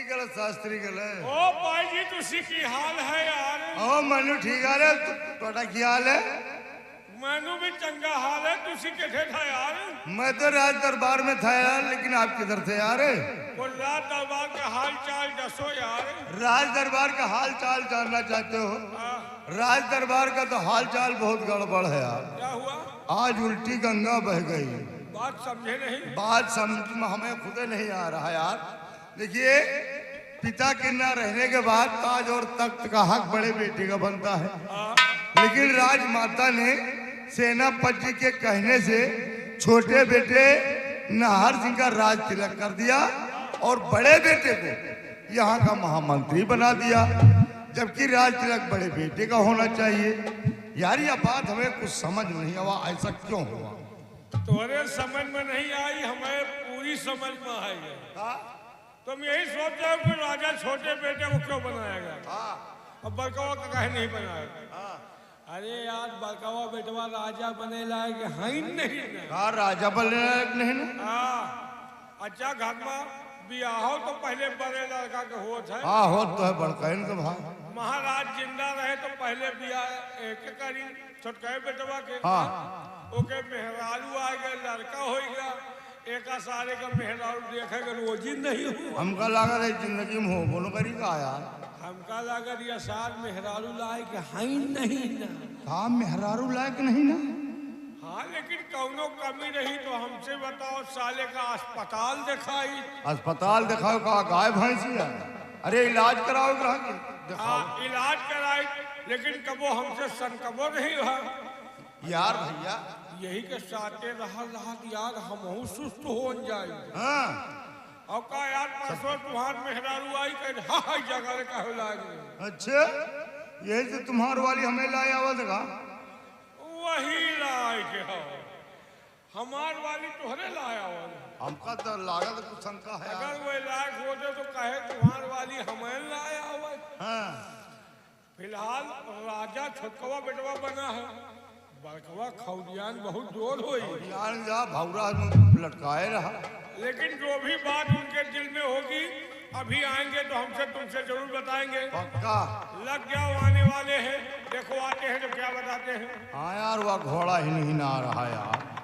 गल शास्त्री गल ओ भाई जी तुसी की हाल है यार? ओ मैनू ठीक आ रहा तोड़ा की हाल है? मैनू भी चंगा हाल है। तुसी किथे था यार? मैं तो राज दरबार में था यार, लेकिन आप किधर थे यार? वो राज दरबार का हाल चाल दसो यार। राज दरबार का हाल चाल जानना चाहते हो? राज दरबार का तो हाल चाल बहुत गड़बड़ है यार। क्या हुआ? आज उल्टी गंगा बह गई। बात समझे नहीं? बात समझ में हमें खुद नहीं आ रहा यार। देखिए, पिता के न रहने के बाद ताज और तख्त का हक बड़े बेटे का बनता है, लेकिन राजमाता ने सेनापति जी के कहने से छोटे बेटे नाहर सिंह का राज तिलक कर दिया और बड़े बेटे को यहाँ का महामंत्री बना दिया, जबकि राज तिलक बड़े बेटे का होना चाहिए। यार ये बात हमें कुछ समझ नहीं आवा, ऐसा क्यों हुआ? तोरे समझ में नहीं आई, हमें पूरी समझ में आई है। तुम यही सोच रहे हो कि राजा छोटे बेटे को क्यों बनाएगा और बड़कावा का कहे नहीं बनाएगा? अरे यार बड़कावा बेटवा राजा बने लायक है ही नहीं ना। राजा बने लायक नहीं ना? अच्छा घर में बियाह हो तो पहले बड़े लड़का के होत है। हाँ हो तो है बड़का तो भाई। महाराज जिंदा रहे तो पहले बियाह एक करी छोटका बेटवा के। ओके मेहरारू आ गए, लड़का हो गया, एक सारे का मेहरारू देखेगा रोजी नहीं हो। हमका लागत है जिंदगी में हो बोलो करी का यार। हमका लागत ये साल मेहरारू लायक है नहीं ना। हाँ मेहरारू लायक नहीं ना। हाँ लेकिन कौनो कमी रही तो हमसे बताओ, साले का अस्पताल दिखाई। अस्पताल दिखाओ का गाय भैंसी है? अरे इलाज कराओ इलाज कराई, लेकिन कबो हमसे सन कबो नहीं हुआ यार। भैया यही के साथे रहा यार हम सुस्त हो जाए। हाँ और का यार परसों तुम्हार मेहरारू आई कर हाँ जगह का लागे। अच्छा यही से तुम्हार वाली हमें लाए आवत का? वही लाए के हो, हमार वाली तोहरे लाया हो। हमका तो लागत कुछ शंका है। अगर वो लायक होते तो कहे तुम्हार वाली हमें लाया हो। हाँ फिलहाल राजा छोटकवा बेटवा बना है, बड़कवा खौरियान बहुत जोर हो भौरा में लटकाए रहा। लेकिन जो भी बात उनके दिल में होगी अभी आएंगे तो हमसे तुमसे जरूर बताएंगे। पक्का लग जाओ, आने वाले हैं, देखो आते हैं तो क्या बताते हैं। हाँ यार वह घोड़ा ही नहीं ना आ रहा यार।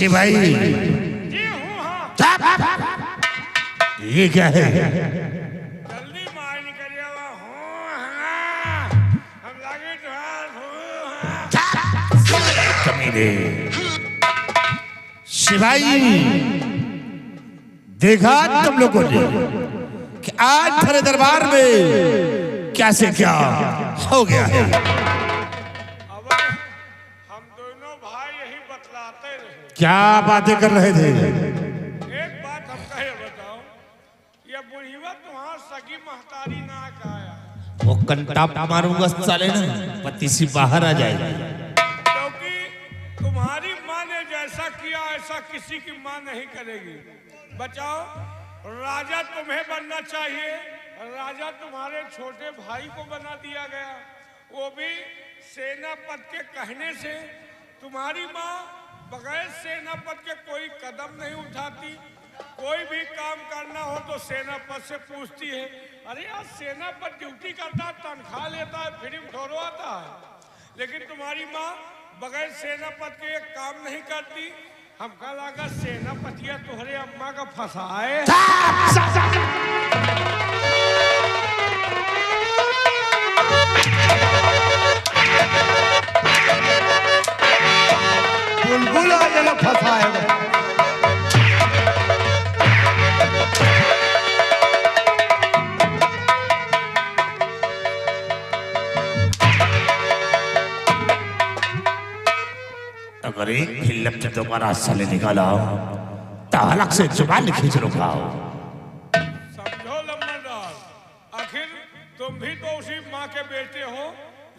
शिवाई जी हूँ हाँ। ये क्या है? जल्दी मार निकलिए हूँ हाँ। हम लगे तो हाँ। कमीने शिवाई, देखा तुम लोगों ने कि आज तेरे दरबार में क्या से क्या हो गया है? अब हम दोनों भाई यही बतलाते रहे। क्या बातें कर रहे थे? एक बात हम कहे बताओ, ये बुढ़ीवा तुम्हारा सगी महतारी ना खाया, वो कंटा मारूंगा साले ना, पति सी बाहर आ जाएगी। क्योंकि तुम्हारी माँ ने जैसा किया ऐसा किसी की माँ नहीं करेगी। बचाओ, राजा तुम्हें बनना चाहिए, राजा तुम्हारे छोटे भाई को बना दिया गया, वो भी सेनापति के कहने से। तुम्हारी माँ बगैर सेनापति के कोई कदम नहीं उठाती, कोई भी काम करना हो तो सेनापति से पूछती है। अरे यार, सेनापति ड्यूटी करता है, तनख्वाह लेता है, फिल्म ठोरवाता है, लेकिन तुम्हारी माँ बगैर सेनापति के एक काम नहीं करती। हमका लगा सेनापतिया तुम्हारे अम्मा का फंसाए। बुलबुल आ जाना फंसाएगा। अगर एक फिल्म से दोबारा साले निकाला तो अलग से जुबान खींच लूंगा। समझो लम्बरदार, आखिर तुम भी तो उसी माँ के बेटे हो,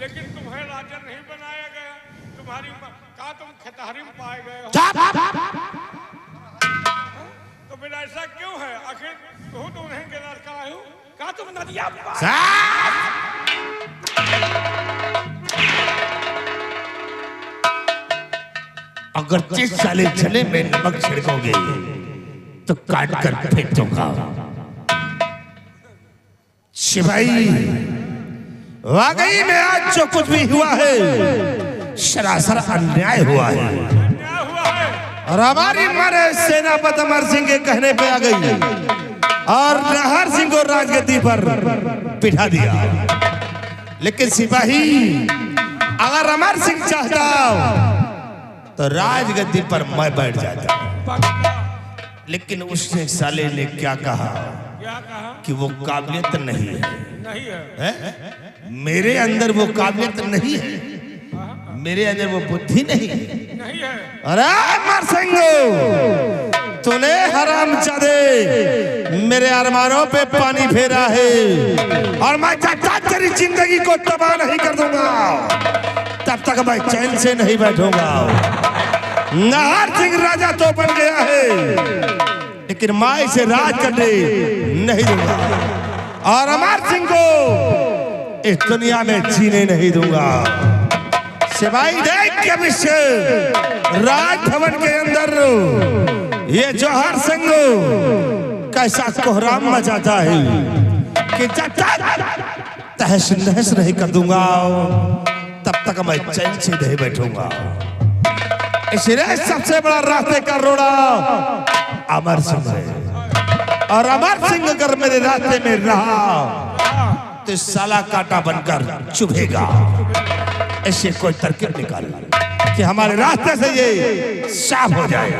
लेकिन तुम्हें राजा नहीं बनाया गया। तुम्हारी माँ का तुम खितारी में पाए गए हो, तो फिर ऐसा क्यों है? आखिर तू उन्हें गिरफ्तार कराए हो, का तुम नदिया में पाए? अगर 30 साले चले में नमक छिड़कोगे तो काट कर फेंक दूंगा। शिवाई, वाकई में आज जो कुछ भी हुआ है सरासर अन्याय हुआ है, क्या हुआ है? और हमारी मां ने सेनापति अमर सिंह के कहने पे आ गई और नाहर सिंह को राजगद्दी पर बिठा दिया। लेकिन सिपाही, अगर अमर सिंह चाहता तो राजगद्दी पर मैं बैठ जाता, लेकिन उसने साले ने क्या कहा क्या कहा? कि वो काबिलियत नहीं है। नहीं है, है? मेरे अंदर वो काबिलियत नहीं है, मेरे अंदर वो बुद्धि नहीं है। नहीं है। अरे अमर सिंह, तूने हरामजादे मेरे अरमानों पे पानी फेरा है, और मैं जब तक तेरी जिंदगी को तबाह नहीं कर दूंगा तब तक मैं चैन से नहीं बैठूंगा। नाहर सिंह राजा तो बन गया है, लेकिन मैं इसे राज करने नहीं दूंगा, और अमर सिंह को इस दुनिया में जीने नहीं दूंगा। सिपाही, देख के विषय राजभवन के अंदर ये जौहर सिंह कैसा कोहराम मचाता है कि जब तक तहस नहस नहीं कर दूंगा तब तक मैं चैन से नहीं बैठूंगा। इसलिए सबसे बड़ा रास्ते का रोड़ा अमर सिंह है, और अमर सिंह अगर मेरे रास्ते में रहा तो साला कांटा बनकर चुभेगा। ऐसे कोई तरकीब निकाल कि हमारे रास्ते से ये साफ हो जाए।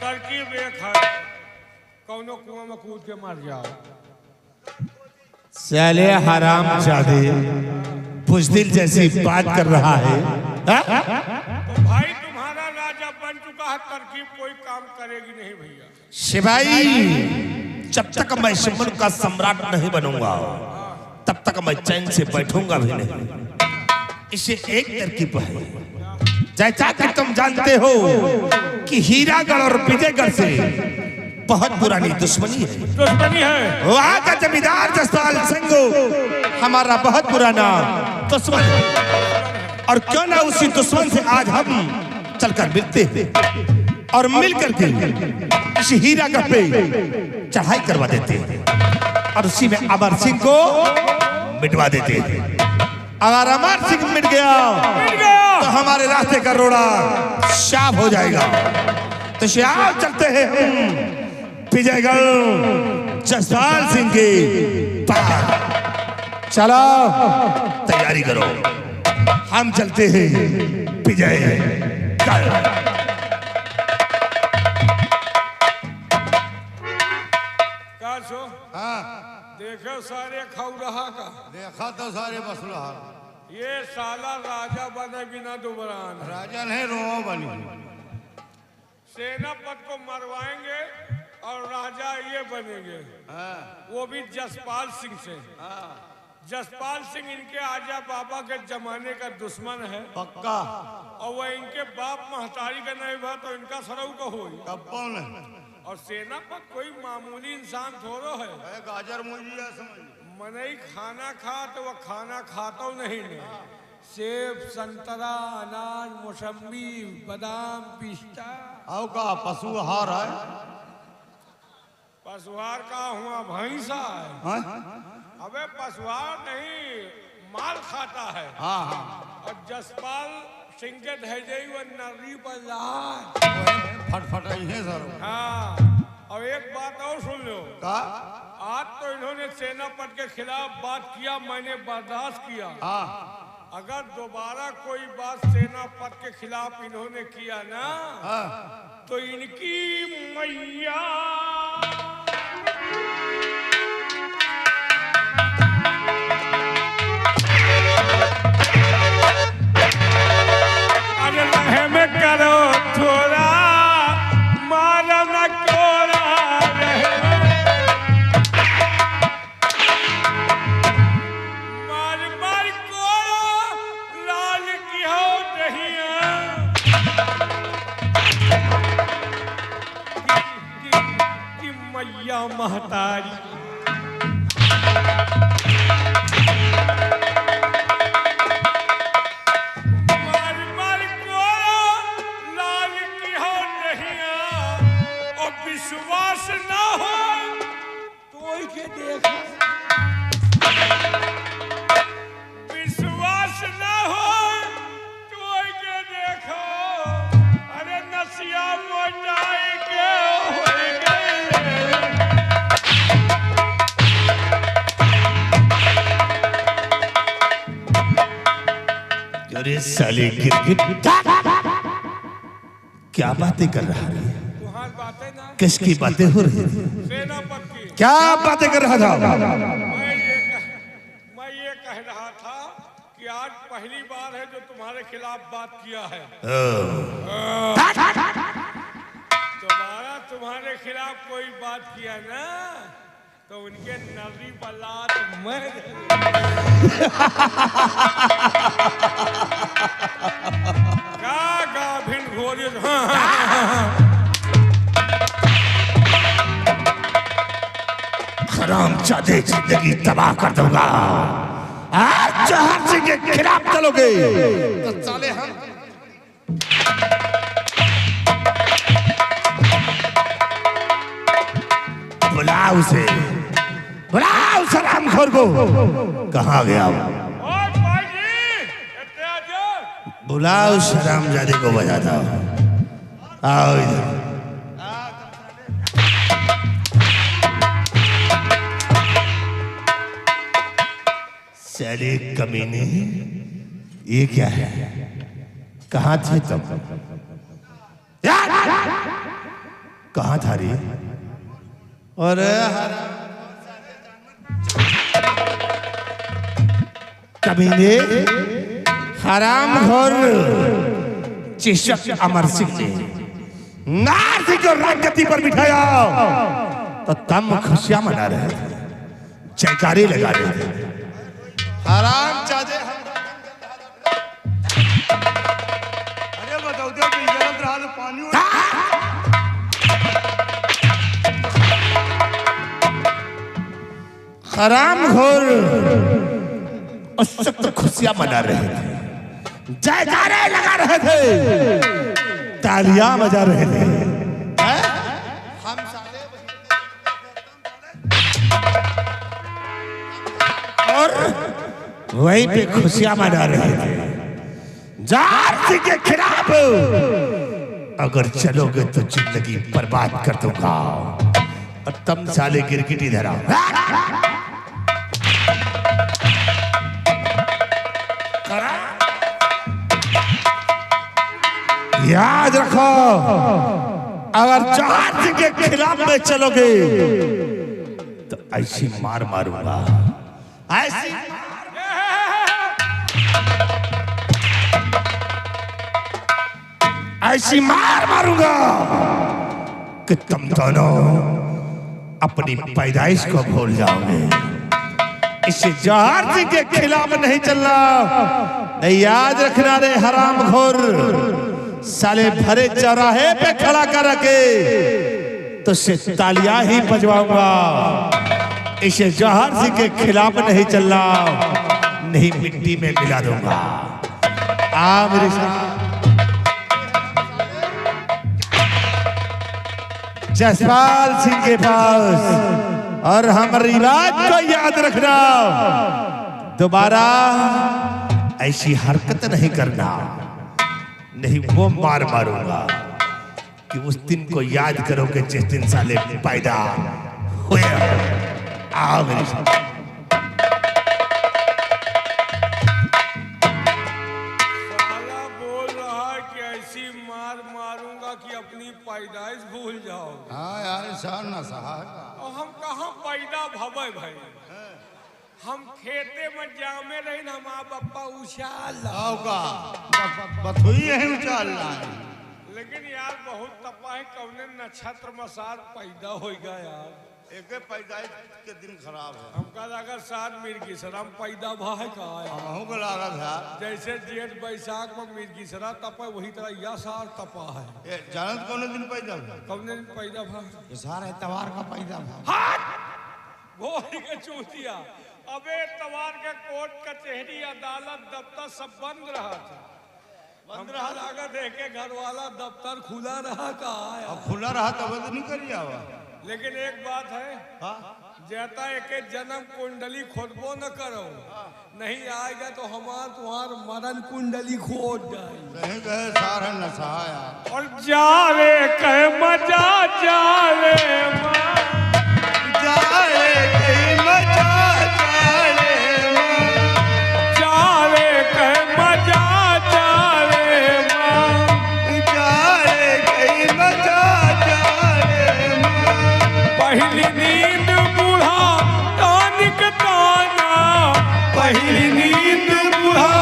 तरकीब एक है, कौनो कुआं में कूद के मर जाओ। साले हरामजादे बुज़दिल जैसी बात कर रहा है। तो भाई तुम्हारा राजा बन चुका है, तरकीब कोई काम करेगी नहीं भैया। शिवाई, जब तक मैं इस मुल्क का सम्राट नहीं बनूंगा तब तक मैं चैन से बैठूंगा भी नहीं। इसे एक तरकीब है, जैसा कि तुम जानते हो कि हीरागढ़ और विजयगढ़ से बहुत पुरानी दुश्मनी है। दुश्मनी है। वहां का जमींदार जसपाल सिंह हमारा बहुत पुराना दुश्मन है, और क्यों ना उसी दुश्मन से आज हम चलकर मिलते हैं और मिलकर के इस हीरागढ़ पे चढ़ाई करवा देते हैं, और उसी में अमर सिंह को मिटवा देते हैं। अगर अमर सिंह मिट गया तो हम हमारे रास्ते का रोड़ा साफ हो जाएगा। तो श्याम चलते हैं हम विजयगढ़ जसपाल सिंह के पास। चलो तैयारी करो, हम चलते हैं विजयगढ़। हाँ देखो सारे खौरहा का, देखा तो सारे बसुलहा। ये साला राजा बने बिना दुबरान है। राजा नहीं रोआ बनी। सेनापति को मरवाएंगे और राजा ये बनेंगे, वो भी जसपाल सिंह से। जसपाल सिंह इनके आजा बाबा के जमाने का दुश्मन है पक्का। और वह इनके बाप महतारी का नहीं हुआ तो इनका सरऊ का हो। कब कौन है? और सेनापति कोई मामूली इंसान थोड़ो है। गाजर मुझिया समझ मनई खाना खा तो वह खाना खाता नहीं ने। सेब संतरा अनाज मौसम्बी बादाम पिस्ता। आओ का पशु आहार है? पशुहार का हुआ भैंसा है। हाँ? अबे पशुहार नहीं, माल खाता है। हाँ हाँ। और जसपाल सिंह के धैर्य वो नर्री पर लाल फटफट है सर। हाँ। और एक बात और सुन लो, का? आज तो इन्होंने सेनापति के खिलाफ बात किया, मैंने बर्दाश्त किया। हाँ। अगर दोबारा कोई बात सेनापति के खिलाफ इन्होंने किया ना, हाँ। तो इनकी मैया अरे रहम करो थोड़ा, मारो न कोरा। मार मार कोरा लाल की हो दहिया। कि मैया महतारी मार मार कोरा लाल की हो दहिया। और विश्वास ना हो तो के देखा, विश्वास ना हो तो के देखो। अरे नसिया मोटाई के हो गए। अरे साले गिरगिट क्या बातें कर रहा है? तुम्हारी बातें ना, किसकी बातें हो रही है? सेनापति की। क्या बातें कर रहा था? मैं ये कह रहा था कि आज पहली बार है जो तुम्हारे खिलाफ बात किया है। दोबारा तुम्हारे खिलाफ कोई बात किया ना, तो उनके नर्री बलात मैं गा भिन घोरी। हरामजादे जिंदगी तबाह कर दूंगा। आज जहर सिंह के खिलाफ चलोगे तो साले हम बुलाओ उसे, बुलाओ उस हरामखोर को। कहाँ गया वो? और भाई जी इतने आजो। बुलाओ उस हरामजादे को, बजा था। आओ इधर। साले कमीने, ये क्या है? कहाँ थे तुम? कहाँ था रे? और कमीने हरामखोर चिशक अमर सिंह ने नार सिंह को राजगद्दी पर बिठाया तो तुम खुशियां मना रहे थे, जयकारे लगा रहे थे। हरामजादे अरे बताओ तो जलत रहा तो पानी हरामखोर उस वक्त खुशियां मना रहे थे, जयकारे लगा रहे थे, तालियां बजा रहे थे। हम साले और वहीं पे खुशियां मना रहे थे। जहर सिंह के खिलाफ अगर चलोगे तो जिंदगी बर्बाद कर दूंगा। और तुम साले गिरगिट इधर आओ। याद रखो, अगर जहर सिंह के खिलाफ में चलोगे तो ऐसी मार मारूंगा, ऐसी ऐसी मार मारूंगा कि तुम दोनों अपनी पैदाइश को भूल जाओगे। इसे जहर सिंह के खिलाफ नहीं चलना। नहीं, याद रखना रे हरामखोर, साले भरे चौराहे पे खड़ा कर रखे तो से तालियां ही बजवाऊंगा। इसे जहर सिंह के खिलाफ नहीं चलना, नहीं मिट्टी में मिला दूंगा। आ मेरे साथ जसपाल सिंह के पास, और हमारी बात को याद रखना, दोबारा ऐसी हरकत नहीं करना, नहीं वो मार मारूंगा कि उस दिन को याद करोगे जिस दिन साले पैदा हुए। आओ मेरे साथ। साला बोल रहा है कि ऐसी मार मारूंगा कि अपनी पैदाइश भूल जाओ। हाँ यार, सहन ना सहा। और हम कहाँ पैदा भवे भाई, हम खेते में जामे रही ना, माँ बापा उछाल का बथुई है उचाल रहा है। लेकिन यार बहुत तपा है, कौने नक्षत्र में साथ पैदा होगा यार। एक पैदाइश के दिन खराब है। हमका लगा साथ मिर्गी सराम पैदा भाई का हमहू को लगा था जैसे जेठ बैसाख में मिर्गी सरा तपा, वही तरह यह सार तपा है। ये जानत कौन दिन पैदा हुआ? कौने दिन पैदा भाई? ये सारा तवार का पैदा हुआ। भोरी के चूतिया, अबे तवार के कोर्ट कचहरी अदालत दफ्तर सब बंद रहा था। बंद रहा लगा, देखे घर वाला दफ्तर खुला रहा का। अब खुला रहा तब तो नहीं करिया हुआ। लेकिन एक बात है, जैता एक जन्म कुंडली खोदबो न करो, नहीं आएगा तो हमार तुम्हार मरण कुंडली खोद जाए। नहीं कहे सारा नशा यार। और जावे कह मजा जावे जाए कहीं मजा जाए जावे कह मजा जावे जाए कहीं मजा जाए। पहली नींद बूढ़ा तानिक ताना, पहली नींद बुढ़ा